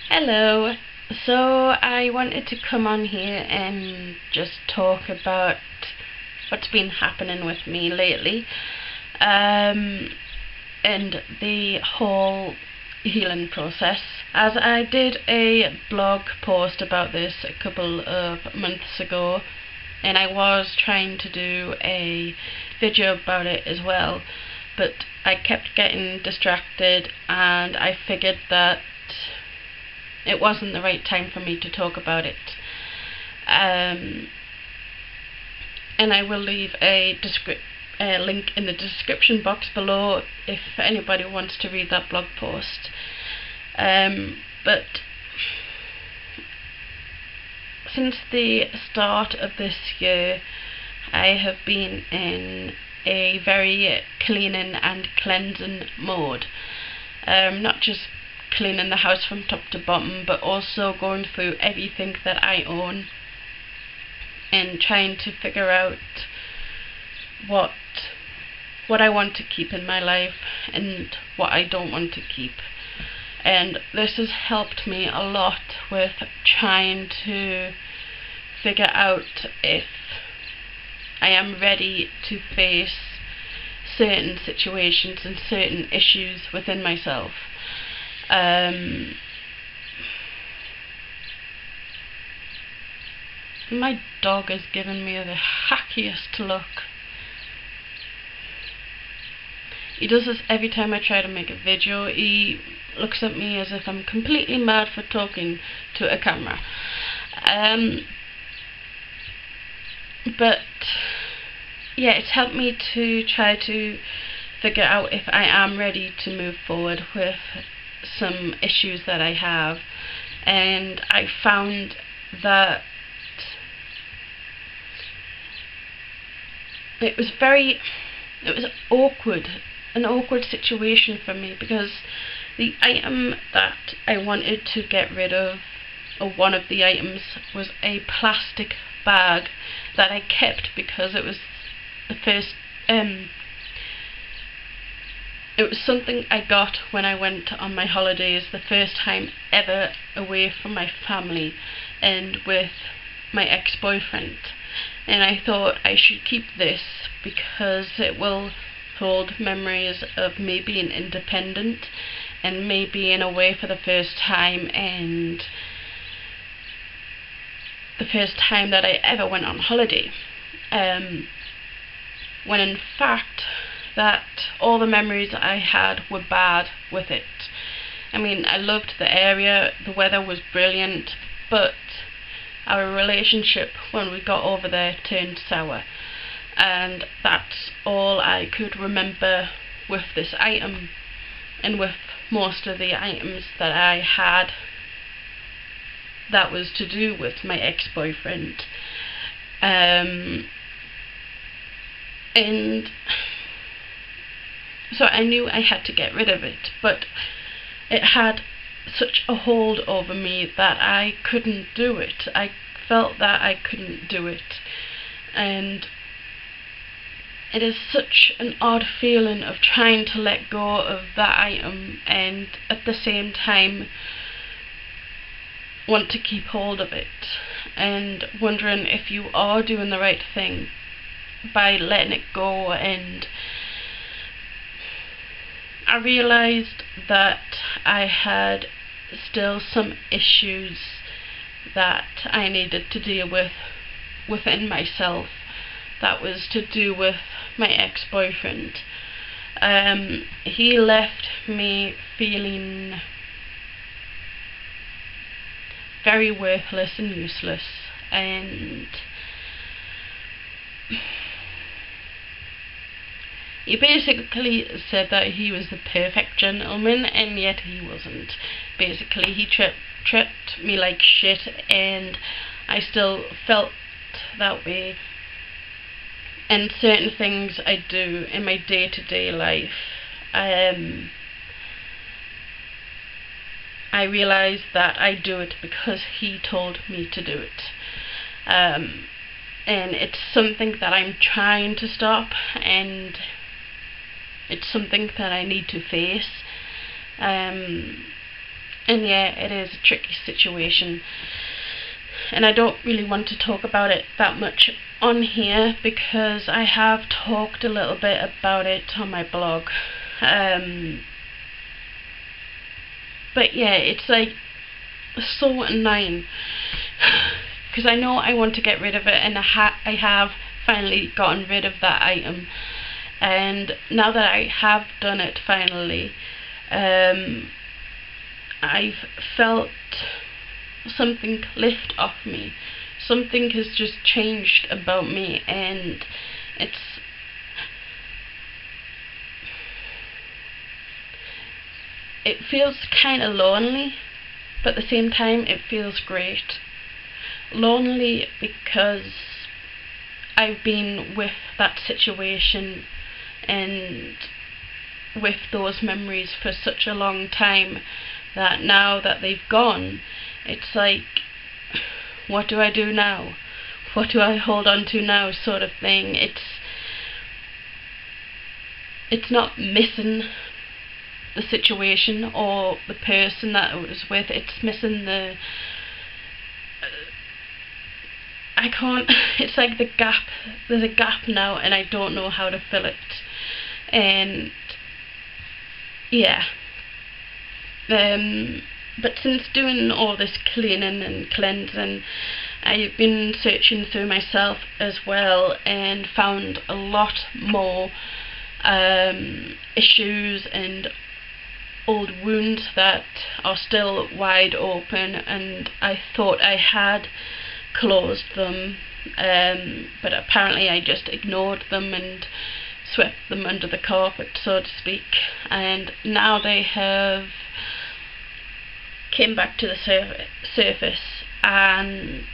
Hello. So I wanted to come on here and just talk about what's been happening with me lately, and the whole healing process. As I did a blog post about this a couple of months ago, and I was trying to do a video about it as well, but I kept getting distracted, and I figured that it wasn't the right time for me to talk about it. And I will leave a link in the description box below if anybody wants to read that blog post. But since the start of this year, I have been in a very cleaning and cleansing mode. Not just cleaning the house from top to bottom, but also going through everything that I own and trying to figure out what I want to keep in my life and what I don't want to keep. And this has helped me a lot with trying to figure out if I am ready to face certain situations and certain issues within myself. My dog has given me the hackiest look. He does this every time I try to make a video. He looks at me as if I'm completely mad for talking to a camera. But yeah, it's helped me to try to figure out if I am ready to move forward with some issues that I have. And I found that it was an awkward situation for me, because the item that I wanted to get rid of, or one of the items, was a plastic bag that I kept because it was the first it was something I got when I went on my holidays, the first time ever away from my family and with my ex-boyfriend. And I thought I should keep this because it will hold memories of me being independent and me being away for the first time, and the first time that I ever went on holiday. When in fact that all the memories I had were bad with it. I mean, I loved the area, the weather was brilliant, but our relationship when we got over there turned sour, and that's all I could remember with this item and with most of the items that I had that was to do with my ex-boyfriend. And so I knew I had to get rid of it, but it had such a hold over me that I couldn't do it. I felt that I couldn't do it, and it is such an odd feeling of trying to let go of that item and at the same time want to keep hold of it, and wondering if you are doing the right thing by letting it go. And I realised that I had still some issues that I needed to deal with within myself. That was to do with my ex-boyfriend. He left me feeling very worthless and useless, and he basically said that he was the perfect gentleman, and yet he wasn't. Basically, he treated me like shit, and I still felt that way. And certain things I do in my day-to-day life, I realise that I do it because he told me to do it. And it's something that I'm trying to stop, and it's something that I need to face. And yeah, it is a tricky situation, and I don't really want to talk about it that much on here because I have talked a little bit about it on my blog. But yeah, it's like so annoying because I know I want to get rid of it, and I have finally gotten rid of that item. And now that I have done it finally, I've felt something lift off me. Something has just changed about me, and it feels kind of lonely, but at the same time it feels great. Lonely because I've been with that situation and with those memories for such a long time that now that they've gone, it's like, what do I do now? What do I hold on to now, sort of thing. It's not missing the situation or the person that I was with, it's missing the I can't, it's like the gap, there's a gap now and I don't know how to fill it. And yeah, but since doing all this cleaning and cleansing, I've been searching through myself as well and found a lot more issues and old wounds that are still wide open, and I thought I had closed them, but apparently I just ignored them and swept them under the carpet, so to speak, and now they have came back to the surface, and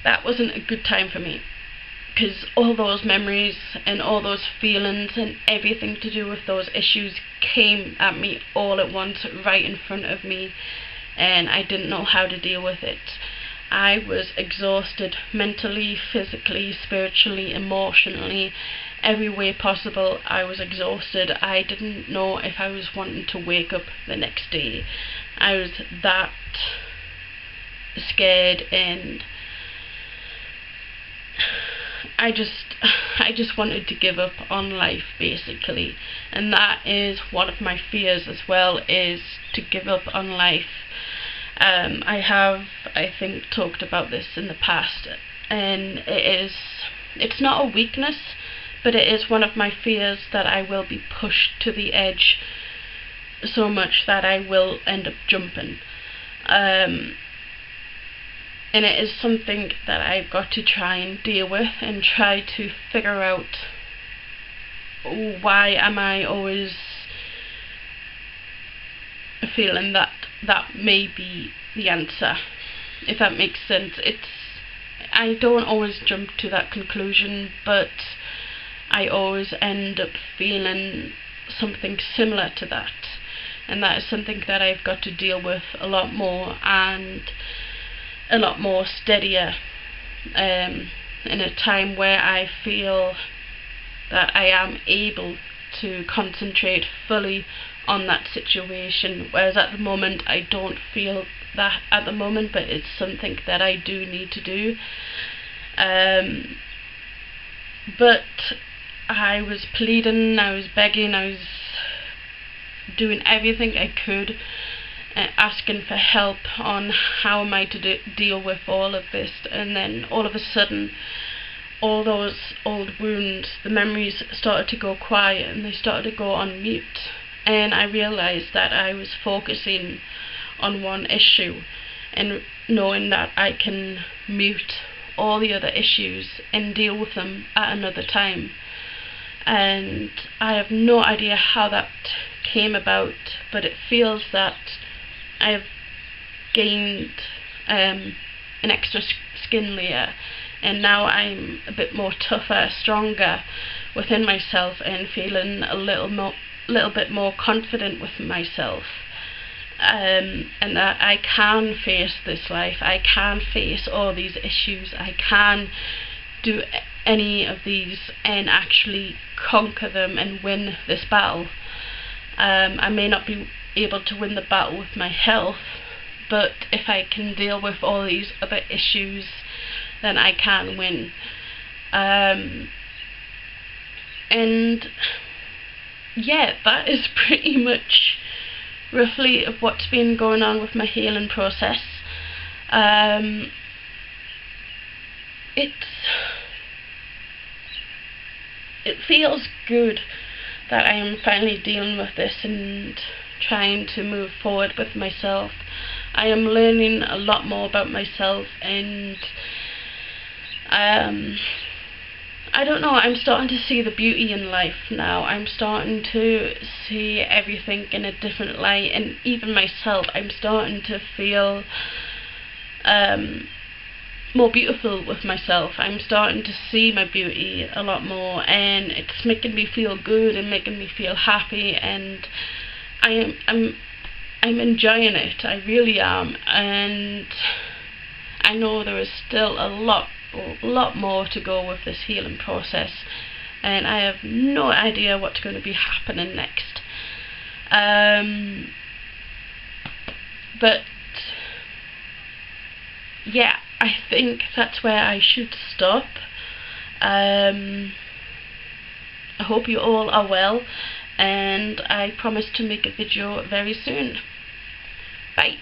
that wasn't a good time for me, because all those memories and all those feelings and everything to do with those issues came at me all at once, right in front of me, and I didn't know how to deal with it. I was exhausted mentally, physically, spiritually, emotionally, every way possible. I was exhausted. I didn't know if I was wanting to wake up the next day. I was that scared, and I just wanted to give up on life, basically. And that is one of my fears as well, is to give up on life. I have, I think, talked about this in the past, and it's not a weakness, but it is one of my fears that I will be pushed to the edge so much that I will end up jumping. And it is something that I've got to try and deal with and try to figure out, why am I always feeling that may be the answer, if that makes sense. I don't always jump to that conclusion, but I always end up feeling something similar to that, and that is something that I've got to deal with a lot more and a lot more steadier, in a time where I feel that I am able to concentrate fully on that situation, whereas at the moment I don't feel that at the moment, but it's something that I do need to do. But I was pleading, I was begging, I was doing everything I could, asking for help on how am I to deal with all of this, and then all of a sudden all those old wounds, the memories started to go quiet and they started to go on mute, and I realised that I was focusing on one issue and knowing that I can mute all the other issues and deal with them at another time. And I have no idea how that came about, but it feels that I have gained an extra skin layer, and now I'm a bit more tougher, stronger within myself, and feeling a little bit more confident with myself, and that I can face this life, I can face all these issues, I can do any of these and actually conquer them and win this battle. I may not be able to win the battle with my health, but if I can deal with all these other issues, then I can win. And yeah, that is pretty much roughly of what's been going on with my healing process. It feels good that I am finally dealing with this and trying to move forward with myself. I am learning a lot more about myself, and I don't know, I'm starting to see the beauty in life now. I'm starting to see everything in a different light, and even myself, I'm starting to feel more beautiful with myself. I'm starting to see my beauty a lot more, and it's making me feel good and making me feel happy, and I'm enjoying it. I really am, and I know there is still a lot more to go with this healing process, and I have no idea what's going to be happening next. But yeah, I think that's where I should stop. I hope you all are well, and I promise to make a video very soon. Bye.